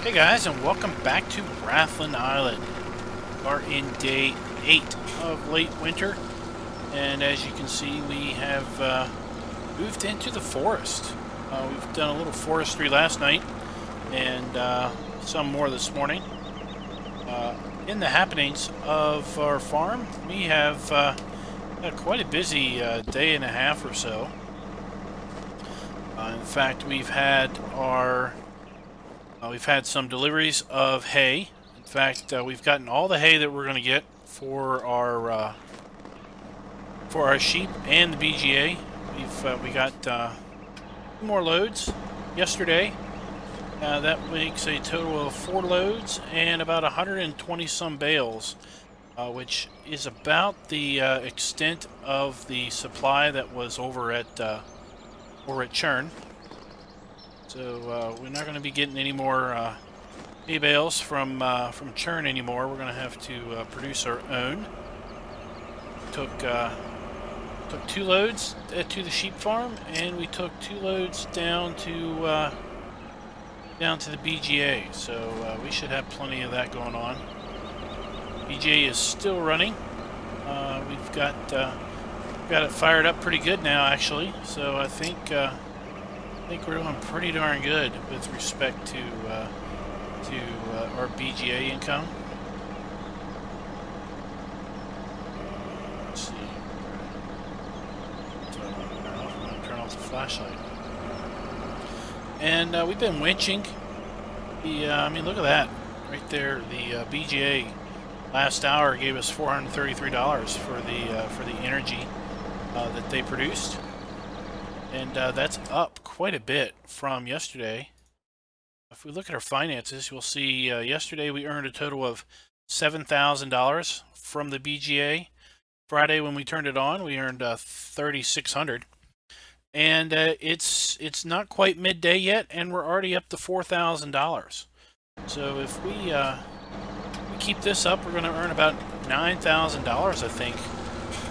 Hey guys, and welcome back to Rathlin Island. We are in day 8 of late winter, and as you can see, we have moved into the forest. We've done a little forestry last night, and some more this morning. In the happenings of our farm, we have had quite a busy day and a half or so. In fact, we've had some deliveries of hay. In fact, we've gotten all the hay that we're going to get for our sheep and the BGA. We got 2 more loads yesterday. That makes a total of 4 loads and about 120 some bales, which is about the extent of the supply that was over at Churn. So we're not going to be getting any more hay bales from Churn anymore. We're going to have to produce our own. Took 2 loads to the sheep farm, and we took 2 loads down to the BGA. So we should have plenty of that going on. BGA is still running. We've got it fired up pretty good now, actually. So I think we're doing pretty darn good with respect to our BGA income. Let's see. I'm going to turn off the flashlight. And we've been winching. I mean, look at that right there. The BGA last hour gave us $433 for the energy that they produced. And that's up quite a bit from yesterday. If we look at our finances, you'll see yesterday we earned a total of $7,000 from the BGA. Friday, when we turned it on, we earned $3,600. And it's not quite midday yet, and we're already up to $4,000. So if we keep this up, we're going to earn about $9,000, I think,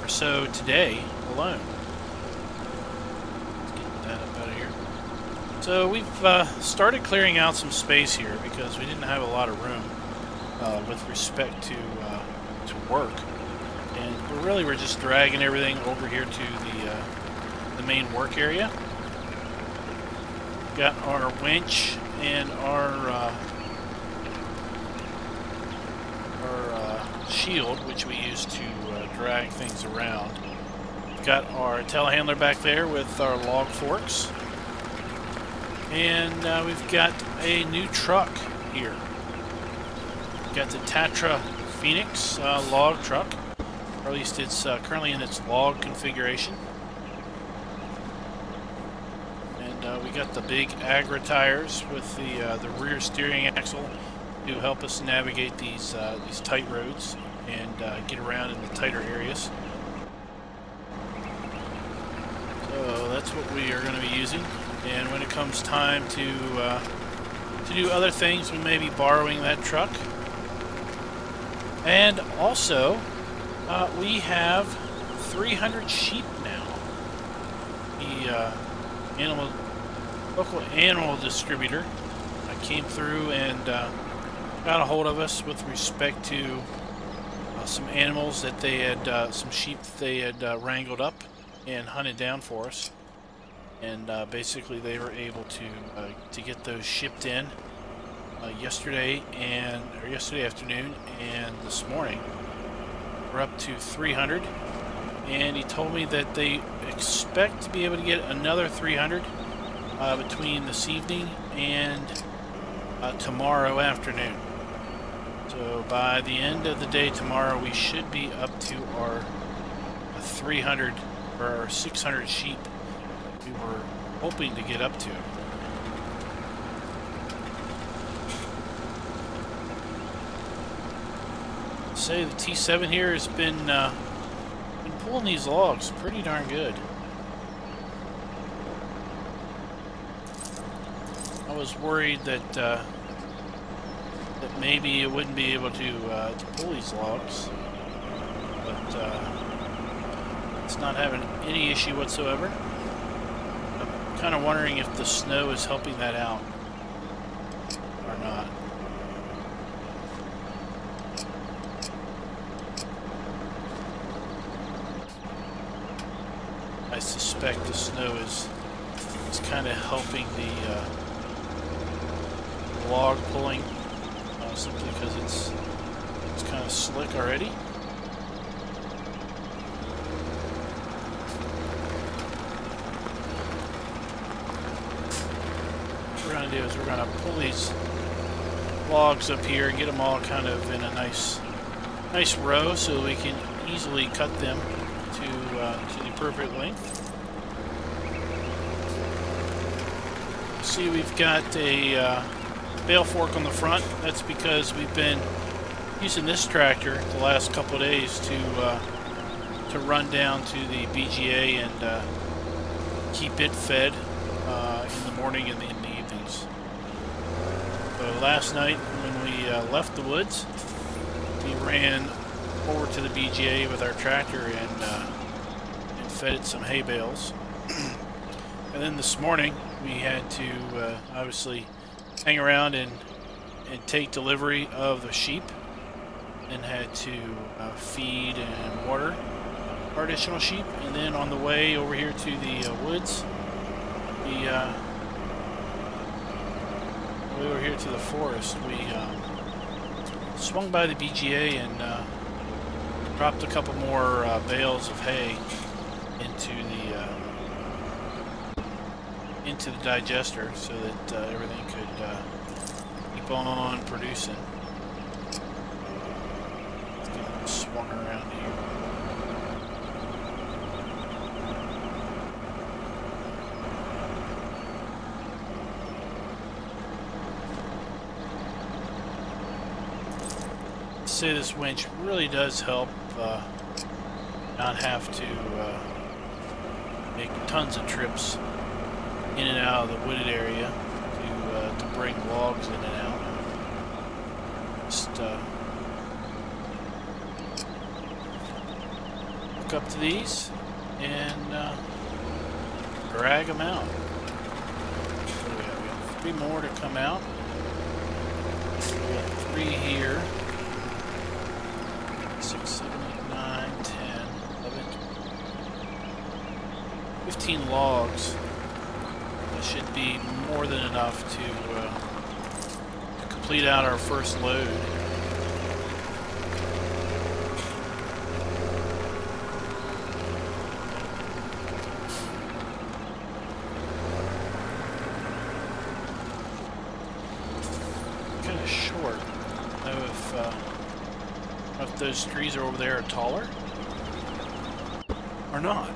or so today alone. So we've started clearing out some space here because we didn't have a lot of room with respect to work, and we're just dragging everything over here to the main work area. We've got our winch and our shield, which we use to drag things around. We've got our telehandler back there with our log forks. And we've got a new truck here. We've got the Tatra Phoenix log truck, or at least it's currently in its log configuration. And we got the big Agra tires with the rear steering axle to help us navigate these tight roads and get around in the tighter areas. So that's what we are going to be using. And when it comes time to do other things, we may be borrowing that truck. And also, we have 300 sheep now. The local animal distributor came through and got a hold of us with respect to some animals that they had, some sheep that they had wrangled up and hunted down for us. And basically, they were able to get those shipped in yesterday afternoon and this morning. We're up to 300, and he told me that they expect to be able to get another 300 between this evening and tomorrow afternoon. So by the end of the day tomorrow, we should be up to our 300 or our 600 sheep we were hoping to get up to. Say the T7 here has been pulling these logs pretty darn good. I was worried that maybe it wouldn't be able to pull these logs, but it's not having any issue whatsoever. Kind of wondering if the snow is helping that out or not. suspect the snow is kind of helping the log pulling, simply because it's kind of slick already. What we're going to do is we're going to pull these logs up here and get them all kind of in a nice row so we can easily cut them to the appropriate length. See, we've got a bale fork on the front. That's because we've been using this tractor the last couple of days to run down to the BGA and keep it fed in the morning and in the evenings. So last night when we left the woods, we ran over to the BGA with our tractor and fed it some hay bales. And then this morning we had to obviously hang around and take delivery of the sheep, and had to feed and water our additional sheep. And then on the way over here to the woods, way over here to the forest, we swung by the BGA and dropped a couple more bales of hay into the digester so that everything could keep on producing. Let's get it swung around here. I'd say this winch really does help not have to make tons of trips in and out of the wooded area to bring logs in and out. Just hook up to these and drag them out. What do we have? We have 3 more to come out. We got 3 here. 6, 7, 8, 9, 10, 11, 15 logs. Should be more than enough to complete out our first load. Kind of short. I don't know if those trees are over there are taller or not.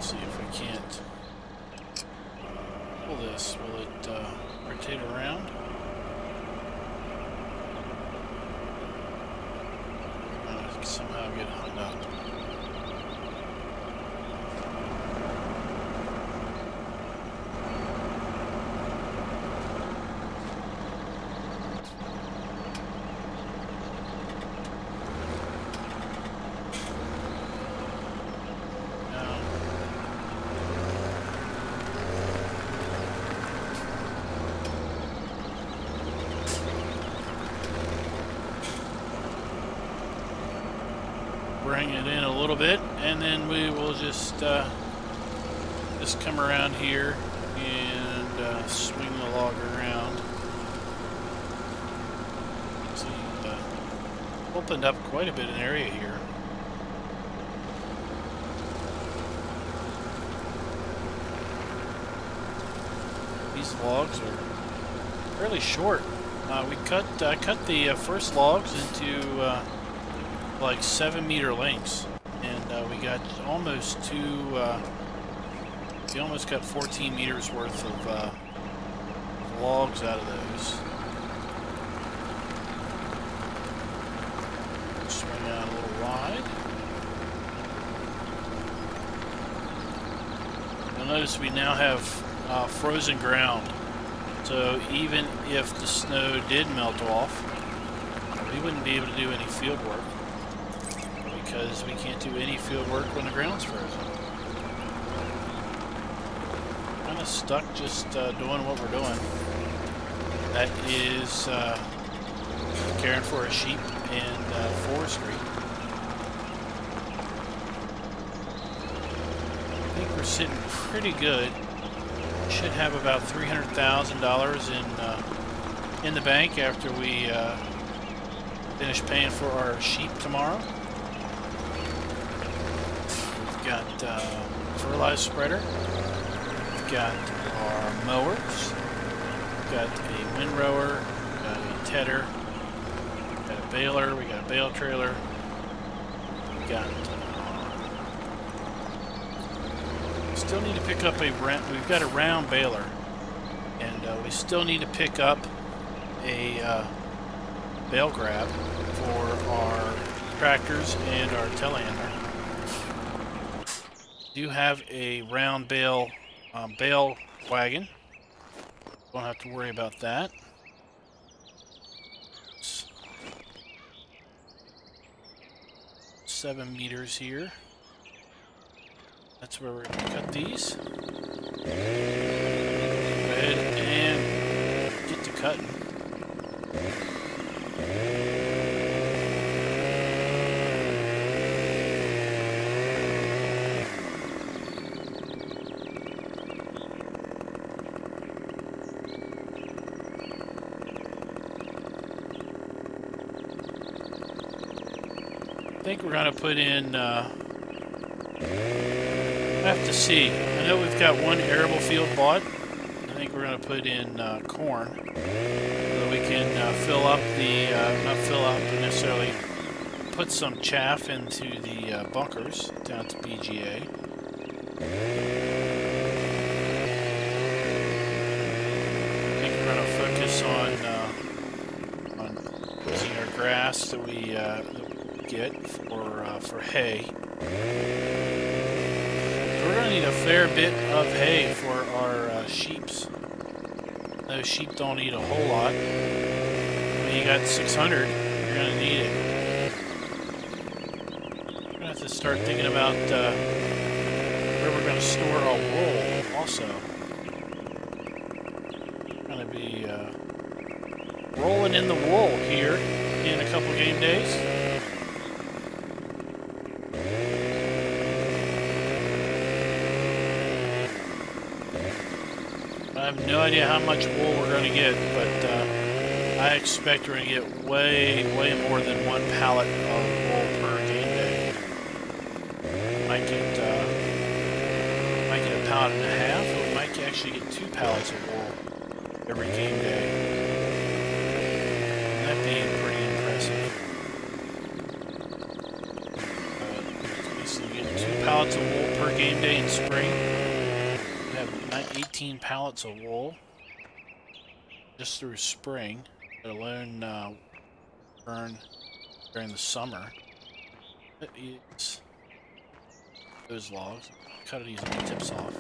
See if we can't pull this. Will it rotate around? We're gonna somehow get hung up. Bring it in a little bit, and then we will just come around here and swing the log around. See, opened up quite a bit of an area here. These logs are fairly short. I cut the first logs into like 7-meter lengths, and we got almost we almost got 14 meters worth of logs out of those. Swing out a little wide. You'll notice we now have frozen ground, So even if the snow did melt off, we wouldn't be able to do any field work because we can't do any field work when the ground's frozen. Kind of stuck just doing what we're doing. That is caring for our sheep and forestry. I think we're sitting pretty good. Should have about $300,000 in the bank after we finish paying for our sheep tomorrow. We've got fertilizer spreader. We've got our mowers. We've got a windrower. We've got a tedder. We've got a baler. We got a bale trailer. We've got. Still need to pick up a round. We've got a round baler, and we still need to pick up a bale grab for our tractors and our telehandler. Do have a round bale wagon. Don't have to worry about that. 7 meters here. That's where we're going to cut these. Go ahead and get to cutting. I think we're going to put in I have to see. I know we've got one arable field bought. I think we're going to put in corn so that we can fill up the, not fill up, but necessarily put some chaff into the bunkers down to BGA. I think we're going to focus on using our grass that we get for hay. We're going to need a fair bit of hay for our sheeps. Those sheep don't eat a whole lot. When you got 600, you're going to need it. We're going to have to start thinking about where we're going to store our wool also. We're going to be rolling in the wool here in a couple game days. I have no idea how much wool we're going to get, but I expect we're going to get way more than 1 pallet of wool per game day. Might get a pallet and a half, or we might actually get 2 pallets of wool every game day. And that'd be pretty impressive. So you get 2 pallets of wool per game day in spring. 18 pallets of wool just through spring, let alone burn during the summer. That is those logs. Cut these on the tips off.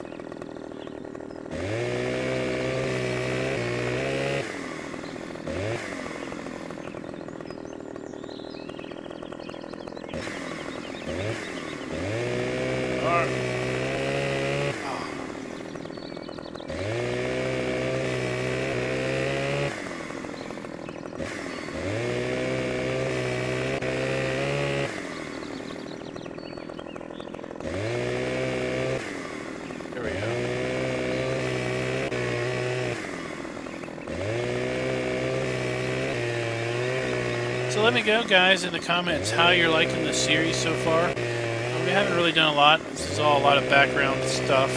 So let me know, guys, in the comments how you're liking the series so far. We haven't really done a lot. This is all a lot of background stuff.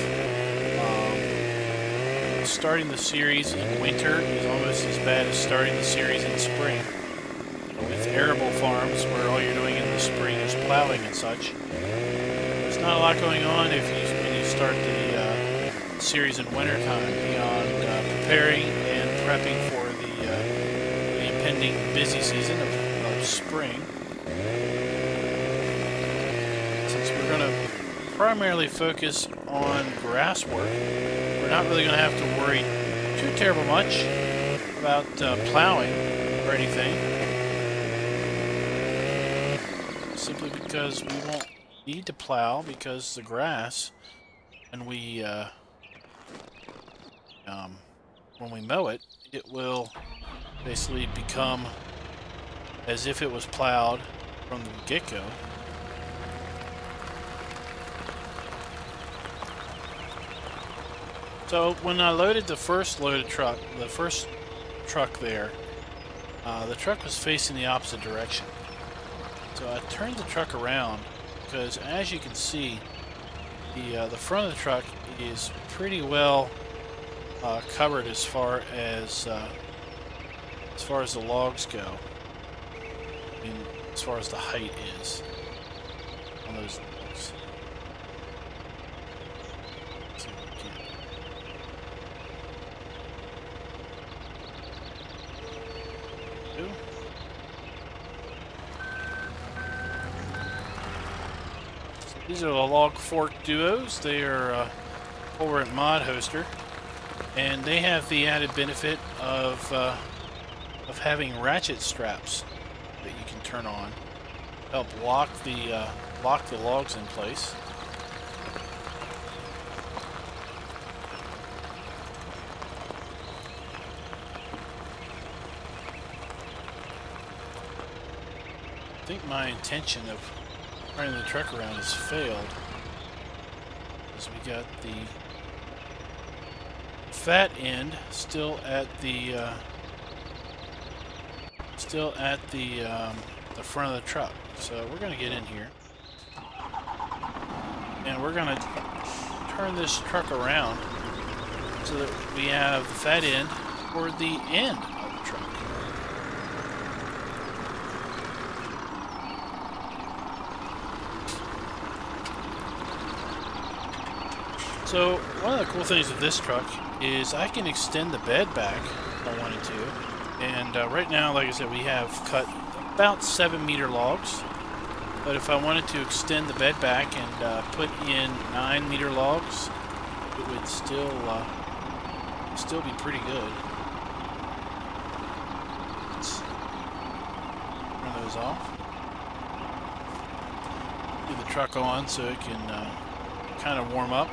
Starting the series in winter is almost as bad as starting the series in spring. With arable farms, where all you're doing in the spring is plowing and such, there's not a lot going on when you start the series in wintertime beyond preparing and prepping for the impending busy season of spring. Since we're going to primarily focus on grass work, we're not really going to have to worry too terrible much about plowing or anything, simply because we won't need to plow, because the grass, and when we mow it, it will basically become as if it was plowed from the get-go. So when I loaded the first loaded truck, the first truck there, the truck was facing the opposite direction. So I turned the truck around because, as you can see, the front of the truck is pretty well covered as far as the logs go. I mean, as far as the height is on those logs. Let's see what we can do. These are the log fork duos. They are over at Mod Hoster, and they have the added benefit of having ratchet straps that you can turn on, help lock the logs in place. I think my intention of turning the truck around has failed, because we got the fat end still at the front of the truck. So we're going to get in here, and we're going to turn this truck around so that we have the fat end toward the end of the truck. So one of the cool things with this truck is I can extend the bed back if I wanted to. And right now, like I said, we have cut about 7-meter logs. But if I wanted to extend the bed back and put in 9-meter logs, it would still be pretty good. Let's turn those off. Leave the truck on so it can kind of warm up.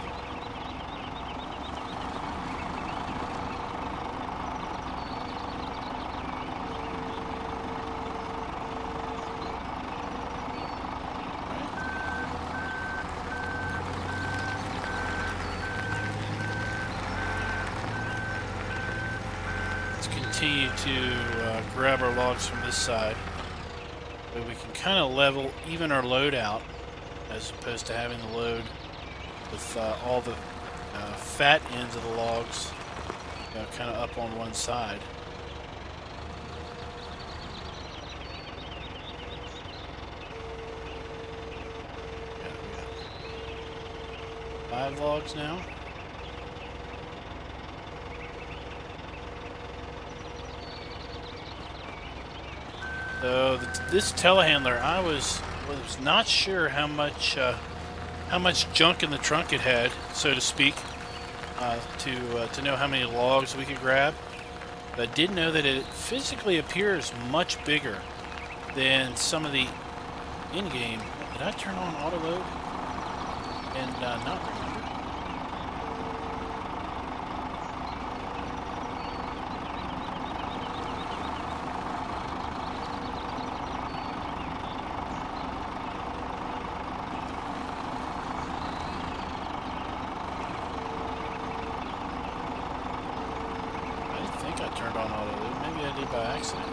Continue to grab our logs from this side, so we can kind of even our load out, as opposed to having the load with all the fat ends of the logs, kind of up on one side. Yeah, we got 5 logs now. So this telehandler, I was not sure how much junk in the trunk it had, so to speak, to know how many logs we could grab. But I did know that it physically appears much bigger than some of the in-game. Did I turn on auto load and not remember? I turned on auto load. Maybe I did by accident.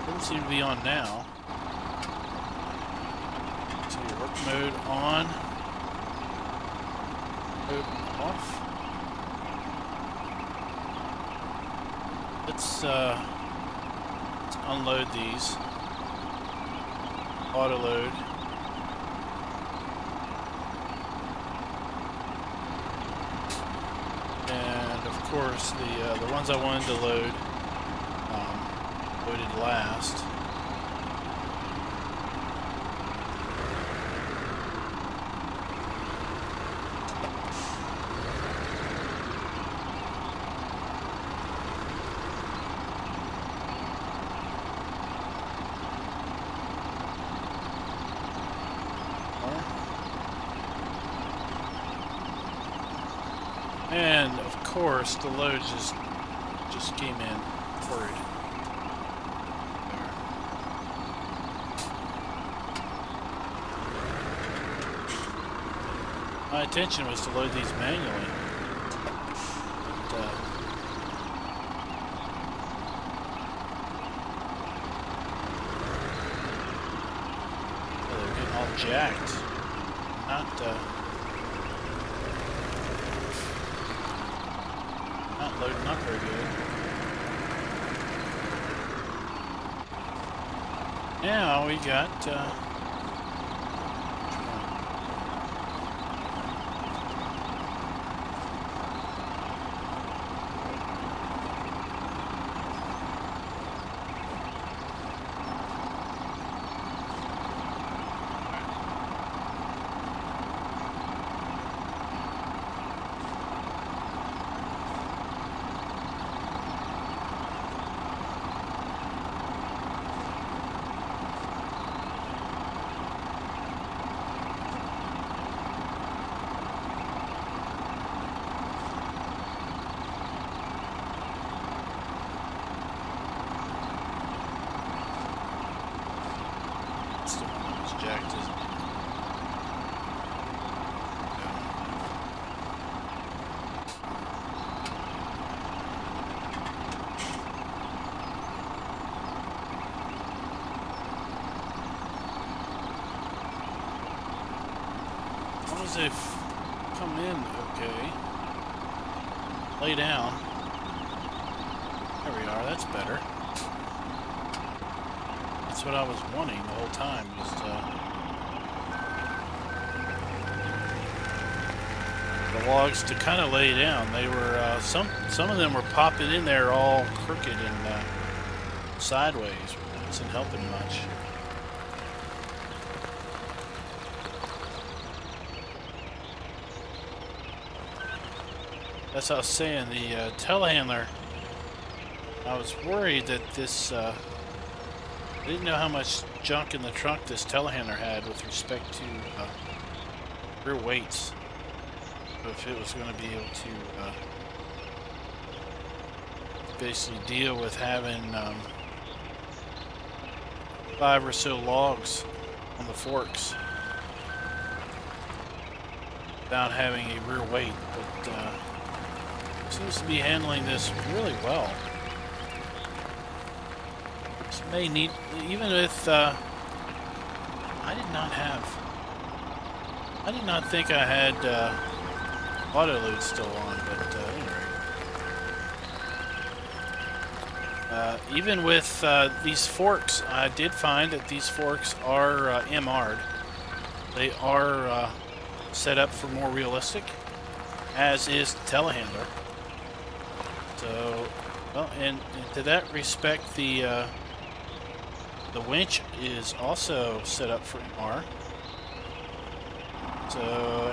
Doesn't seem to be on now. So your work mode on. Mode off. Let's unload these. Auto load. Of course, the ones I wanted to load loaded last. course, the load just came in forward. My intention was to load these manually. But, they're getting all jacked. Not loading up very good. Now we got they've come in okay. Lay down. There we are, that's better. That's what I was wanting the whole time, was the logs to kind of lay down. They were, some of them were popping in there all crooked and sideways. It wasn't helping much. As I was saying, the telehandler, I was worried that this, I didn't know how much junk in the trunk this telehandler had with respect to rear weights. If it was going to be able to basically deal with having 5 or so logs on the forks without having a rear weight, but seems to be handling this really well. This may need, even if I did not think I had auto load still on, but anyway. Even with these forks, I did find that these forks are MR'd. They are set up for more realistic, as is the telehandler. So, well, and to that respect, the winch is also set up for MR. So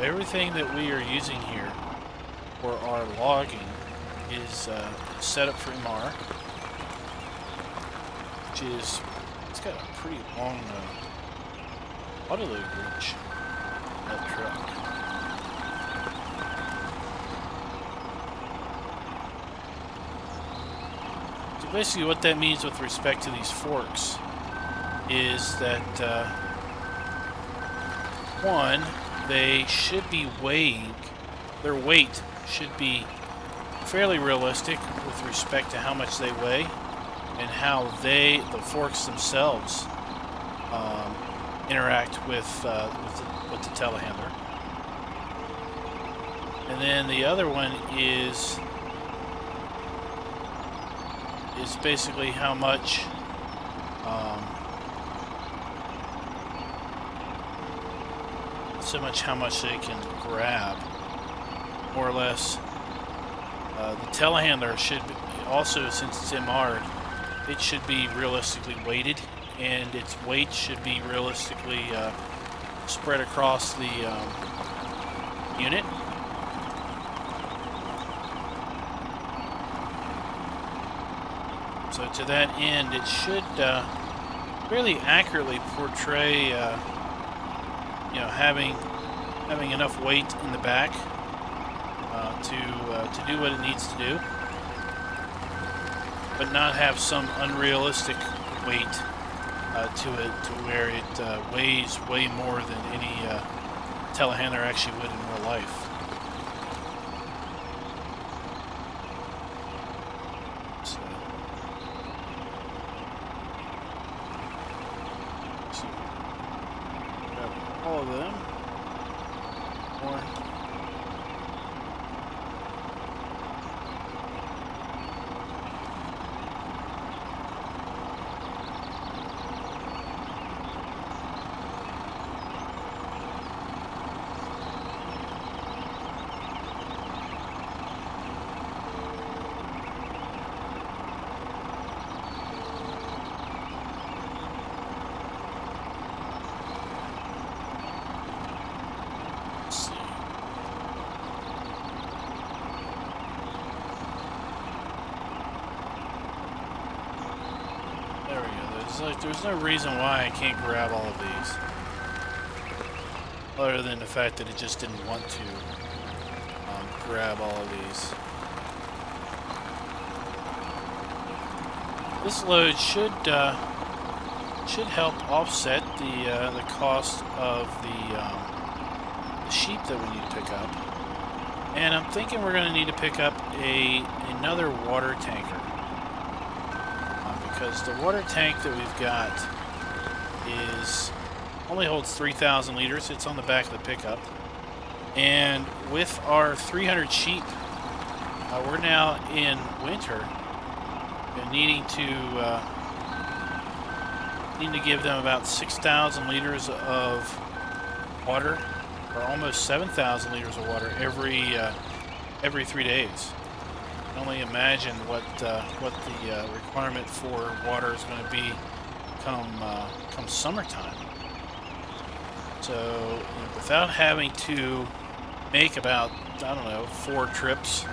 everything that we are using here for our logging is set up for MR, which is, it's got a pretty long auto load reach, that truck. Basically what that means with respect to these forks is that one, they should be weighing, their weight should be fairly realistic with respect to how much they weigh and how the forks themselves interact with the telehandler. And then the other one is basically how much how much they can grab, more or less. The telehandler should be, also, since it's MR'd, it should be realistically weighted, and its weight should be realistically spread across the unit. So to that end, it should really accurately portray, you know, having enough weight in the back to do what it needs to do, but not have some unrealistic weight to it, to where it weighs way more than any telehandler actually would in real life. So grab all of them. More. There's no reason why I can't grab all of these, other than the fact that it just didn't want to grab all of these. This load should help offset the cost of the sheep that we need to pick up, and I'm thinking we're going to need to pick up another water tanker. Because the water tank that we've got only holds 3,000 liters. It's on the back of the pickup. And with our 300 sheep, we're now in winter and needing to give them about 6,000 liters of water, or almost 7,000 liters of water every 3 days. I can only imagine what the requirement for water is going to be come summertime. So without having to make about, I don't know, 4 trips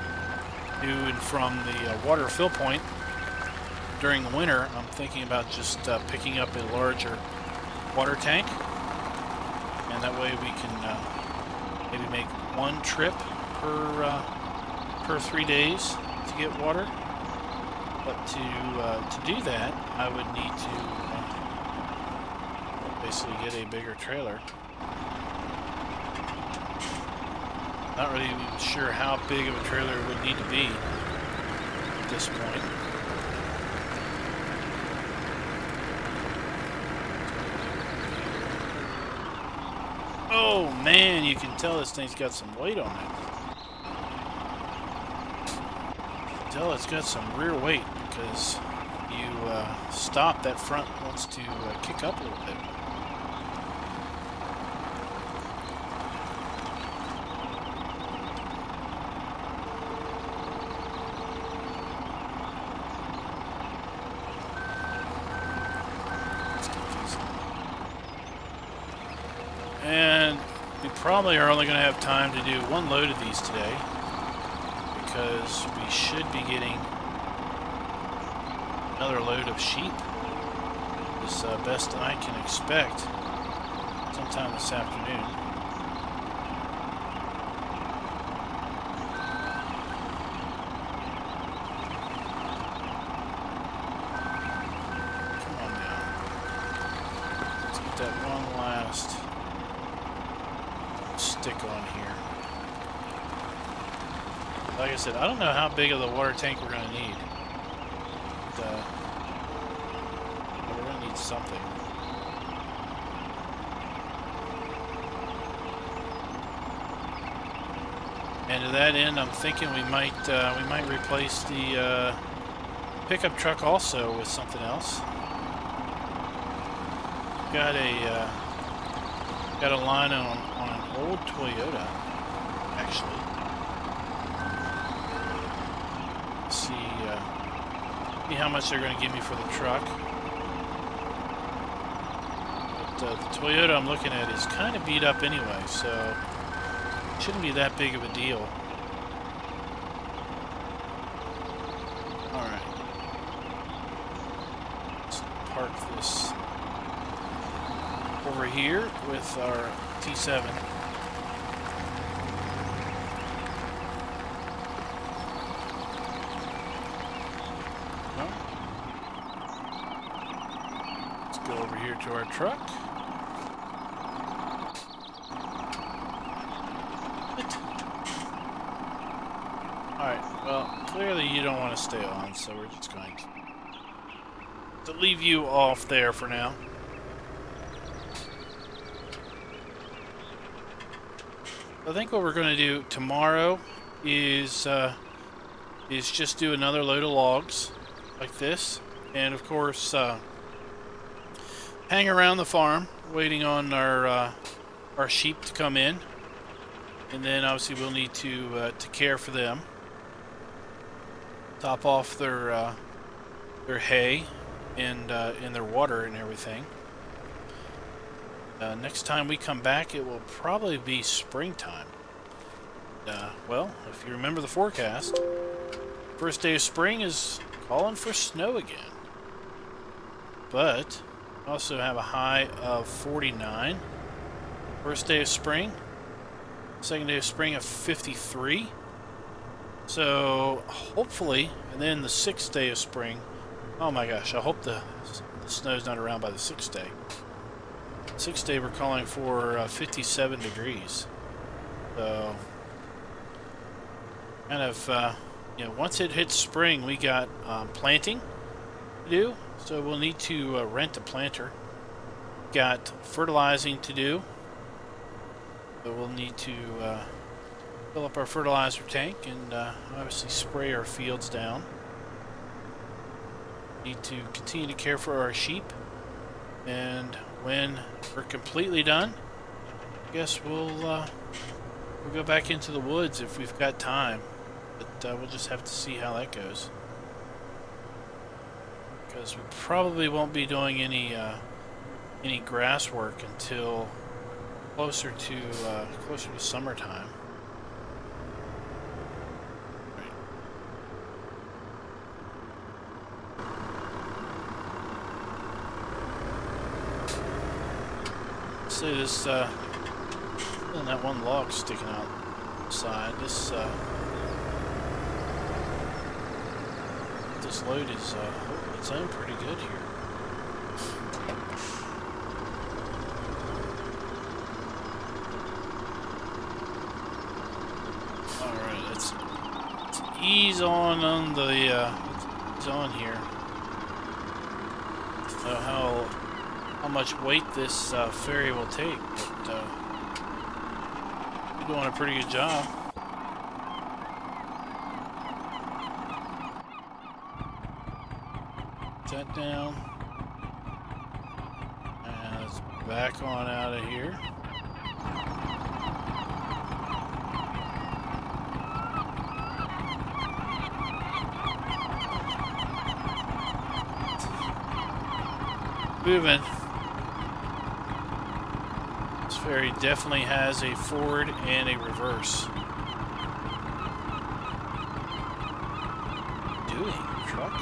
to and from the water fill point during the winter, I'm thinking about just picking up a larger water tank, and that way we can maybe make 1 trip per 3 days to get water. But to do that, I would need to basically get a bigger trailer. Not really even sure how big of a trailer it would need to be at this point. Oh man, you can tell this thing's got some weight on it. It's got some rear weight, because you stop, that front wants to kick up a little bit. Let's get these. And we probably are only going to have time to do 1 load of these today, because we should be getting another load of sheep, as best I can expect, sometime this afternoon. Come on now. Let's get that one last stick on here. Like I said, I don't know how big of the water tank we're going to need. But we're going to need something. And to that end, I'm thinking we might replace the pickup truck also with something else. Got a line on an old Toyota, actually. See how much they're going to give me for the truck. But the Toyota I'm looking at is kind of beat up anyway, so it shouldn't be that big of a deal. Alright. Let's park this over here with our T7. go over here to our truck. Alright, well, clearly you don't want to stay on, so we're just going to leave you off there for now. I think what we're going to do tomorrow is just do another load of logs like this, and of course hang around the farm waiting on our sheep to come in, and then obviously we'll need to care for them, top off their hay and their water and everything. Next time we come back, it will probably be springtime. Well, if you remember the forecast, first day of spring is calling for snow again. But we also have a high of 49. First day of spring. Second day of spring of 53. So hopefully, and then the 6th day of spring. Oh my gosh, I hope the snow's not around by the 6th day. 6th day we're calling for 57 degrees. So kind of, you know, once it hits spring, we got planting to do. So we'll need to rent a planter. Got fertilizing to do. So we'll need to fill up our fertilizer tank and obviously spray our fields down. Need to continue to care for our sheep, and when we're completely done, I guess we'll go back into the woods if we've got time, but we'll just have to see how that goes, because we probably won't be doing any grass work until closer to summertime. See this, and that one log sticking out the side. This load is holding its own pretty good here. All right, let's ease on the ease on here. So how much weight this ferry will take, but you're doing a pretty good job. Put that down, and let's back on out of here. Moving. Ferry definitely has a forward and a reverse. What are you doing, truck?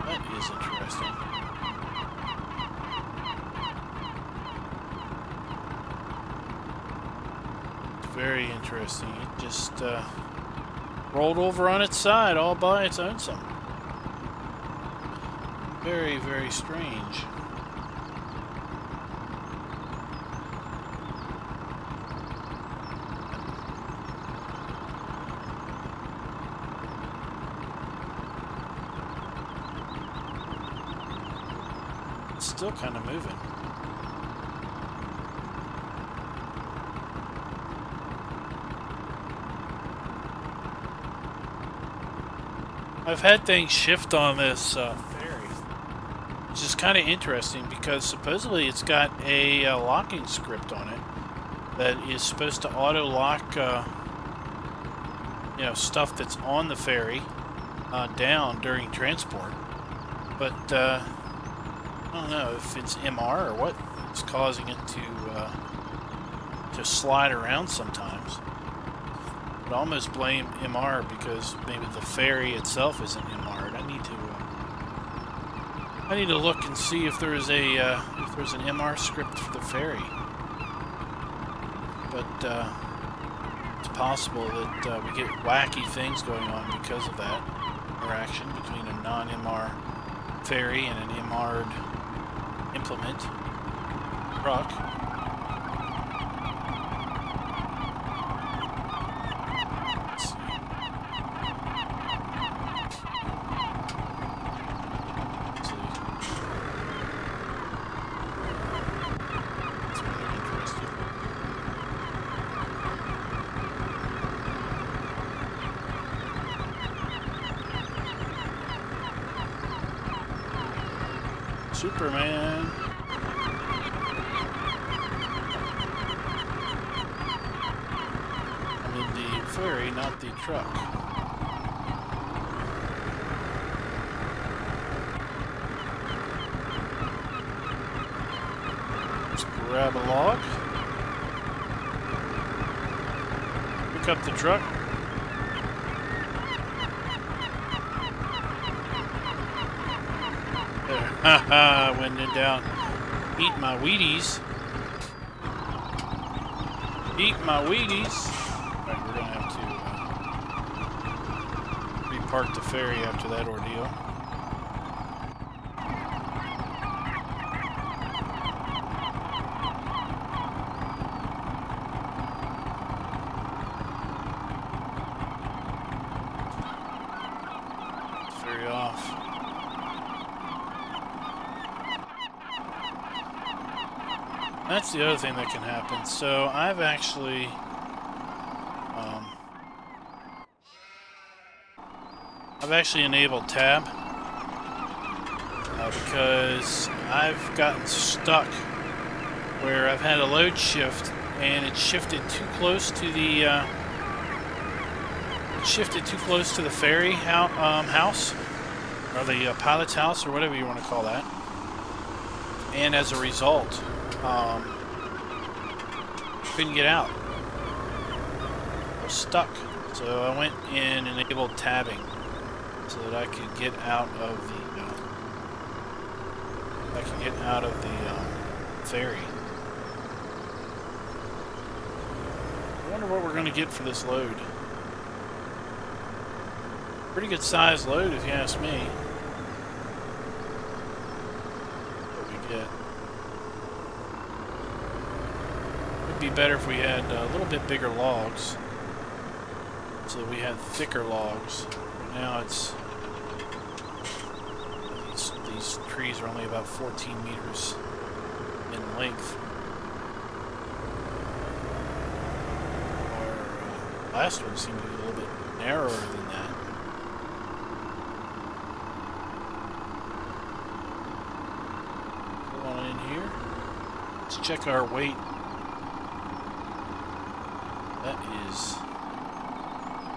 That is interesting. Very interesting. It just rolled over on its side all by its own self. Very, very strange. It's still kind of moving. I've had things shift on this which is kind of interesting because supposedly it's got a locking script on it that is supposed to auto lock you know, stuff that's on the ferry down during transport, but I don't know if it's MR or what is causing it to slide around sometimes. I'd almost blame MR because maybe the ferry itself isn't MR'd. I need to look and see if there's an MR script for the ferry. But it's possible that we get wacky things going on because of that interaction between a non-MR ferry and an MR'd implement truck. Superman. I mean the ferry, not the truck. Let's grab a log. Pick up the truck. Haha, winding down. Eat my Wheaties. Eat my Wheaties. Alright, we're gonna have to repark the ferry after that ordeal. Ferry off. That's the other thing that can happen. So I've actually enabled tab because I've gotten stuck where I've had a load shift and it shifted too close to the ferry house, or the pilot's house, or whatever you want to call that. And as a result, couldn't get out. I was stuck. So I went in and enabled tabbing so that I could get out of the ferry. I wonder what we're going to get for this load. Pretty good sized load, if you ask me. What we get. Would be better if we had a little bit bigger logs, so we had thicker logs. But now it's these trees are only about 14 meters in length. Our last one seemed to be a little bit narrower than that. Go on in here. Let's check our weight.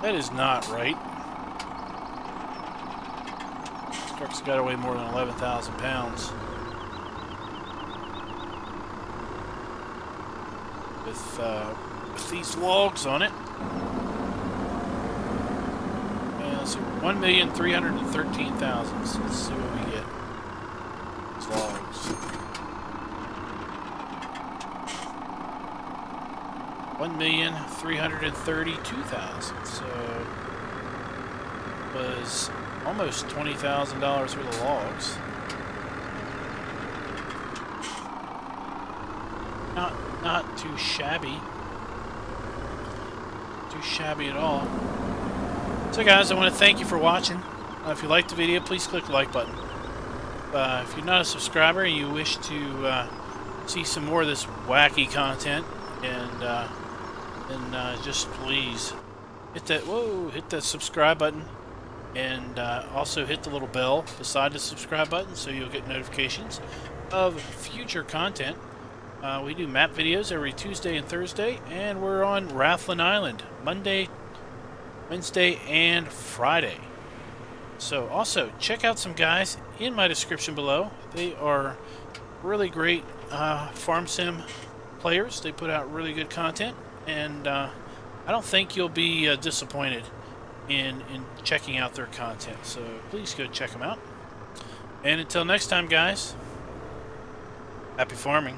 That is not right. This truck's got to weigh more than 11,000 pounds. With these logs on it. And let's see, 1,313,000. So let's see what we get. These logs. 1,332,000. So it was almost $20,000 worth of logs. Not too shabby. Too shabby at all. So guys, I want to thank you for watching. If you liked the video, please click the like button. If you're not a subscriber and you wish to see some more of this wacky content, and just please hit that subscribe button, and also hit the little bell beside the subscribe button so you'll get notifications of future content. We do map videos every Tuesday and Thursday, and we're on Rathlin Island Monday, Wednesday, and Friday. So also check out some guys in my description below. They are really great farm sim players. They put out really good content, and I don't think you'll be disappointed in checking out their content. So please go check them out. And until next time, guys, happy farming.